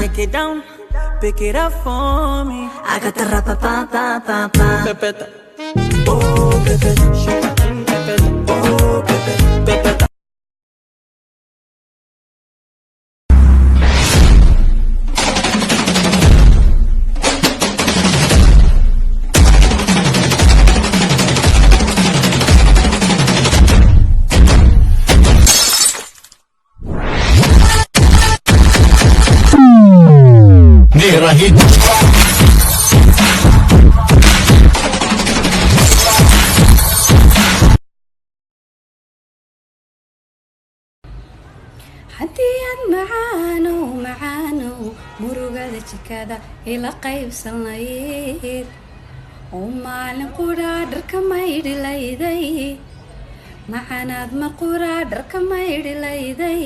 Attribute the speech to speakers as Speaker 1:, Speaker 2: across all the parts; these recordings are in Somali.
Speaker 1: Break it down, pick it up for me.
Speaker 2: I got the rapa pa pa pa pa.
Speaker 1: Pepeta, oh pepeta, pepeta, oh pepeta, pepeta.
Speaker 3: मेरा hit
Speaker 4: hadiyad macaano murugada jikada ila qaybsanayd oo maalin quraa dharka maydhi layday macanaad ma quraa dharka maydhi layday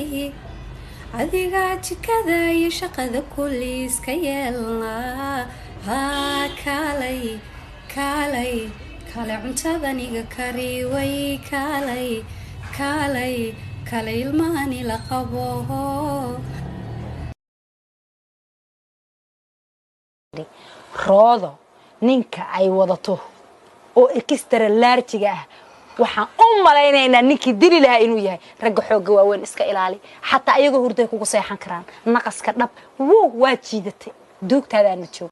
Speaker 4: adiga jikada iyo shaqada kulli iska yeelnaa haa kaalay cuntadaniga kari way kaalay ilmahani la qabo
Speaker 5: roodo ninka ay wadato oo extra large ah waxaan u malaynaynaa ninkii dili lahaa inuu yahay ragga xoogga waaweyn iska ilaali xataa ayagoo hurday kugu seexan karaan naqaska dhab waa jiidatay duugtaadaana joog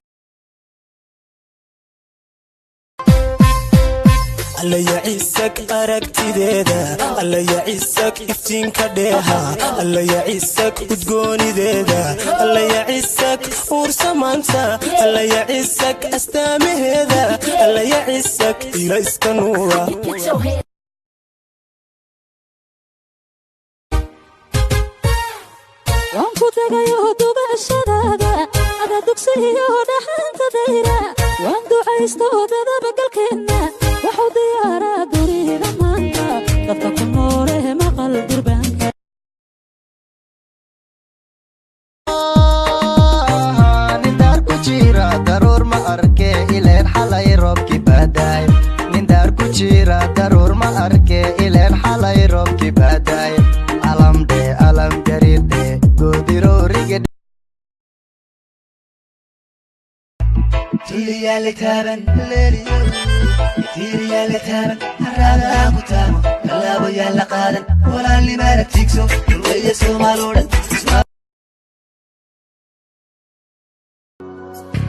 Speaker 1: alla yaciisag aragtideeda alla yaciisag iftiinka dheeha alla yaciisag udgoonideeda alla yaciisag uursamaanta alla yaciisag astaamaheeda alla yaciisag ila iska nuura
Speaker 4: waan ku tagayo dugashadaada ada dugsiyo dhaxanta dayra waan ducaysto dadaba galkeena waxu diyaaraa durida maanta dadka ku noole maqal durbaanka
Speaker 6: nindaar ku jira daruur ma arke ileen xalay roobki baadaay nindaar ku jira daruur ma arke ileen xalay roobki baadaay alam garidhe goodiroorige
Speaker 7: Tiriyaale taaban harada ku taamo talaabo yaala qaadan walaalnimaana tigso weeye Soomaaliya dhan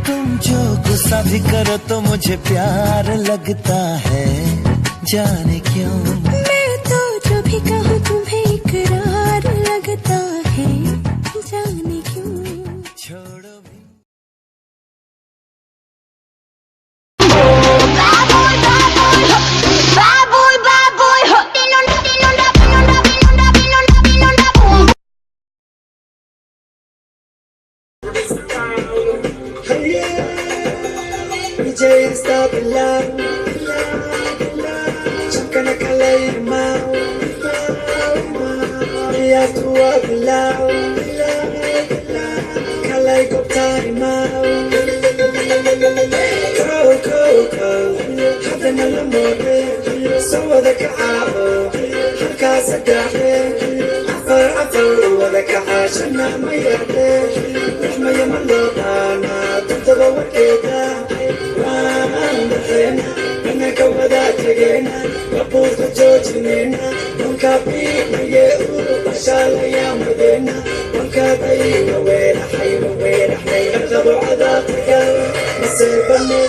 Speaker 1: तुम जो गुस्सा भी करो तो मुझे प्यार लगता है जाने क्यों
Speaker 4: मैं तो जो भी कहूँ तुम्हें इकरार लगता है जाने क्यों
Speaker 1: छोड़ो भी
Speaker 7: Jay stop love Chakana kalay mau Ya tu ablau Kalay ko tari mau Ko Hada na lamore Sawada ka abo Halka sagahe Afar Wada ka hashana mayate Rahmaya malobana Tutaba wakeda أنا كودا تجينا وبوس جوجنا ونكابينا يأوه مشال يا مدينة ونكابينا وين حي أغلب عذابك نسيبني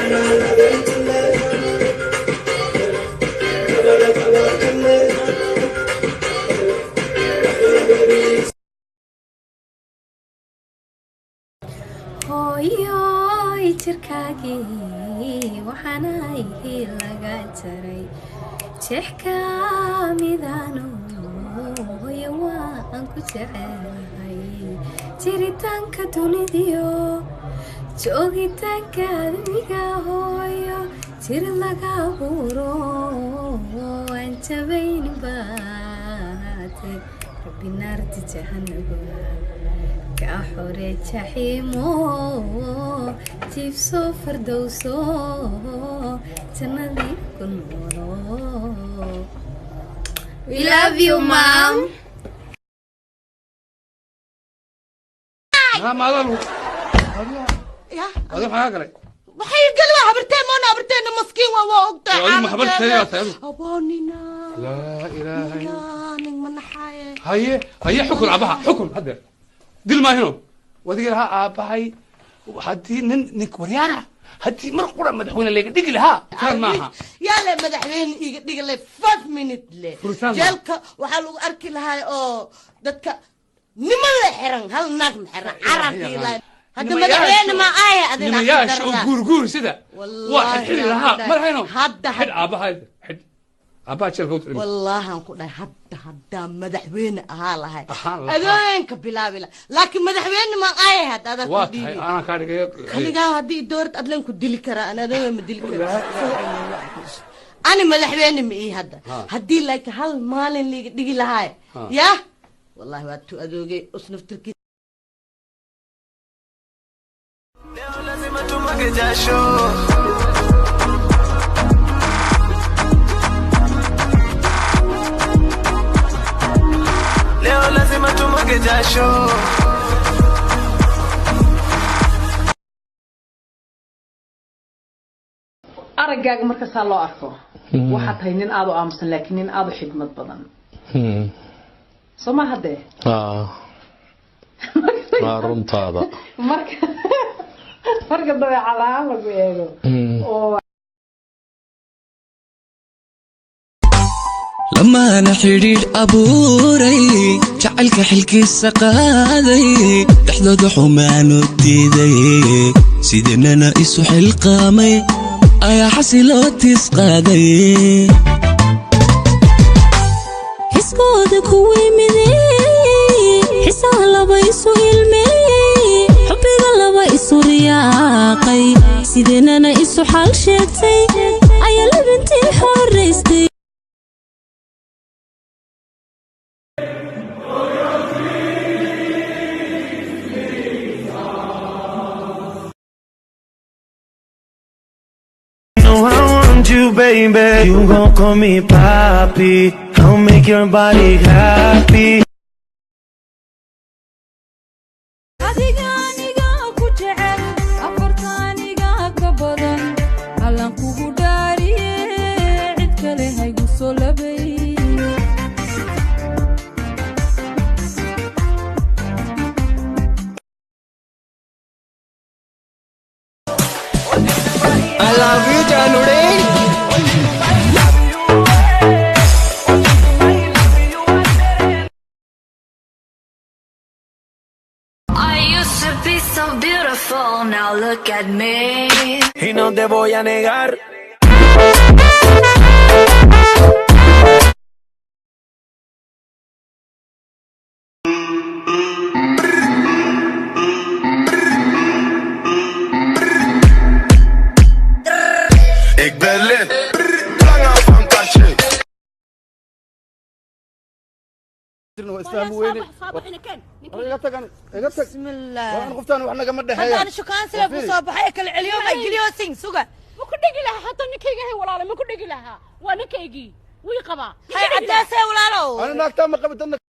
Speaker 7: أنا لا بنت الله كبر كله
Speaker 4: hooyoy jirkaagii waxaanay laga jaray jeexka midaano hooyo waan ku jecelahay jiritaanka dunidiyo joogitaanka admiga hooyo jir laga abuuro aan jabaynin baate rabbi naarta jahanaba كحورة جحيمو جيبسو فردوسو تنادي كنورو We love you, Mom.
Speaker 8: أنا ما أظل
Speaker 9: يا
Speaker 8: هذا ما أقرأ
Speaker 9: waxay galwa habarteen ma habarteen maskiin waa ogtaa
Speaker 8: يا ما حبرت يا سيد
Speaker 9: aboonina
Speaker 8: لا إله إلا
Speaker 9: nin manaxaye
Speaker 8: هي حكم عبها حكم هذا دل ما هنا ودي لها أبهاي هدي نك وريانا هدي مرقرة مدحونا اللي دق لها كان معها
Speaker 9: يلا مدحوين دق لي 5 minute لي جلك waxaa lagu arki lahaa oo dadka niman la xiran hal naag xiran carabki la هذا مدحوين ما آية أدينا
Speaker 8: يا شو قور سدا واحد حلي لها ما هينو حد أبها حد أبها شركة
Speaker 9: والله أنقول هذا مدحوين هاي أذين كبلا لكن مدحوين ما آية هذا
Speaker 8: واحد أنا كاري
Speaker 9: خلي جا هذه دورت أدلين كدلي كرا أنا دايما مدلي كرا أنا مدحوين مي هذا هدي لك هل مال اللي دقي لهاي يا والله واتو أذوقي أصنف تركي
Speaker 6: lazima tumwage jasho leo lazima tumwage jasho
Speaker 10: aragaaga marka saa loo arko waxaad tahay nin aad u aamusan laakiin nin aad u xigmad badan soo ma haddee
Speaker 3: waa runtaada
Speaker 10: marka dabeecad ahaan lagu eego oo
Speaker 1: lamaana xidhiidh abuuray jacaylka xilkiisa qaaday dhexdooda xumaanu diiday sideenana isu xilqaamay ayaa xasiloo tiis qaaday
Speaker 4: xiskooda kuwii mideeyey xisaa laba isu ilmeeyey xubbiga laba isu riyaaqay sideenana isu xal sheegtay ayaa labintii xoraystay
Speaker 11: You baby, you gon' call me papi. I'll make your body happy.
Speaker 4: adigaaniga ku jecel afartaaniga ka badan allan kugu dhaariye cid kale haygu soo labay
Speaker 6: I love you January
Speaker 2: So beautiful, now look at me.
Speaker 11: Y no te voy a negar. Ik ben lid. Lang aan van kastje.
Speaker 9: بسم الله أنا قفتان وإحنا قمنا دحية أنا شو كان سلف مصابة هيك اليوم أجليو سين سوقا
Speaker 5: ما كنت أجي لها حتى نكيجي هي ولا ما كنت أجي لها ونكيجي ويقبا
Speaker 9: هاي عداسة ولا لو
Speaker 11: أنا ناكتام قبت